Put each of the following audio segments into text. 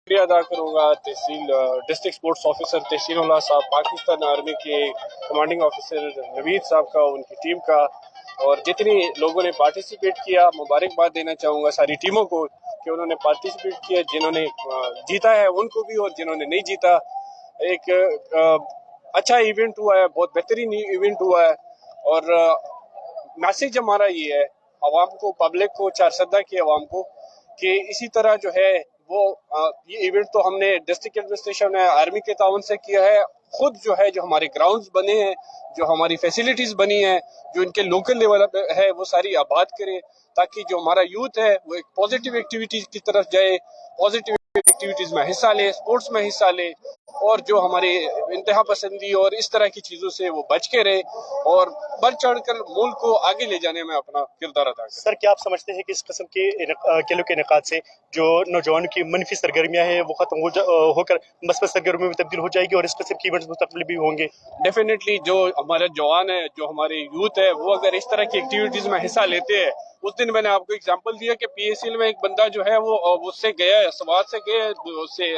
شکریہ ادا کروں گا ڈسٹرکٹ اسپورٹس آفیسر تحسین اللہ صاحب، پاکستان آرمی کے کمانڈنگ آفیسر نوید صاحب کا، ان کی ٹیم کا، اور جتنی لوگوں نے پارٹیسپیٹ کیا. مبارکباد دینا چاہوں گا ساری ٹیموں کو کہ انہوں نے پارٹیسپیٹ کیا، جنہوں نے جیتا ہے ان کو بھی اور جنہوں نے نہیں جیتا. ایک اچھا ایونٹ ہوا ہے، بہت بہترین ایونٹ ہوا ہے، اور میسج ہمارا یہ ہے عوام کو، پبلک کو، چارسدہ کی عوام کو، کہ اسی طرح جو ہے وہ یہ ایونٹ تو ہم نے ڈسٹرکٹ ایڈمنسٹریشن آرمی کے تعاون سے کیا ہے. خود جو ہے جو ہمارے گراؤنڈز بنے ہیں، جو ہماری فیسلٹیز بنی ہیں، جو ان کے لوکل لیول ہے، وہ ساری آباد کرے تاکہ جو ہمارا یوتھ ہے وہ ایک پازیٹیو ایکٹیویٹیز کی طرف جائے، پازیٹیو ایکٹیویٹیز میں حصہ لے، سپورٹس میں حصہ لے، اور جو ہمارے انتہا پسندی اور اس طرح کی چیزوں سے وہ بچ کے رہے اور بڑھ چڑھ کر ملک کو آگے لے جانے میں اپنا کردار ادا کرے. سر، کیا آپ سمجھتے ہیں کہ اس قسم کے کھیلوں کے انعقاد سے جو نوجوانوں کی منفی سرگرمیاں ہیں وہ ختم ہو کر مثبت سرگرمیوں میں تبدیل ہو جائے گی اور اس قسم کے ایونٹس مستقبل بھی ہوں گے؟ ڈیفینیٹلی جو ہمارا جوان ہے، جو ہمارے یوتھ ہے، وہ اگر اس طرح کی ایکٹیویٹیز میں حصہ لیتے ہیں. اس دن میں نے آپ کو اگزامپل دیا کہ پی ایس ایل میں ایک بندہ جو ہے وہ اس سے گیا ہے، سوات سے گیا ہے، اس سے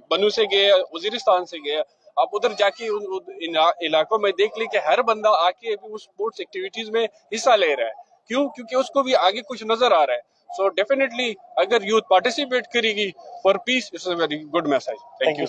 بنو سے گیا ہے، وزیرستان سے گیا ہے. آپ ادھر جا کے ان علاقوں میں دیکھ لیں کہ ہر بندہ آ کے اس اسپورٹس ایکٹیویٹیز میں حصہ لے رہا ہے. کیوں؟ کیونکہ اس کو بھی آگے کچھ نظر آ رہا ہے. سو ڈیفینیٹلی اگر یوتھ پارٹیسپیٹ کرے گی for peace, it's a very good message. Thank you.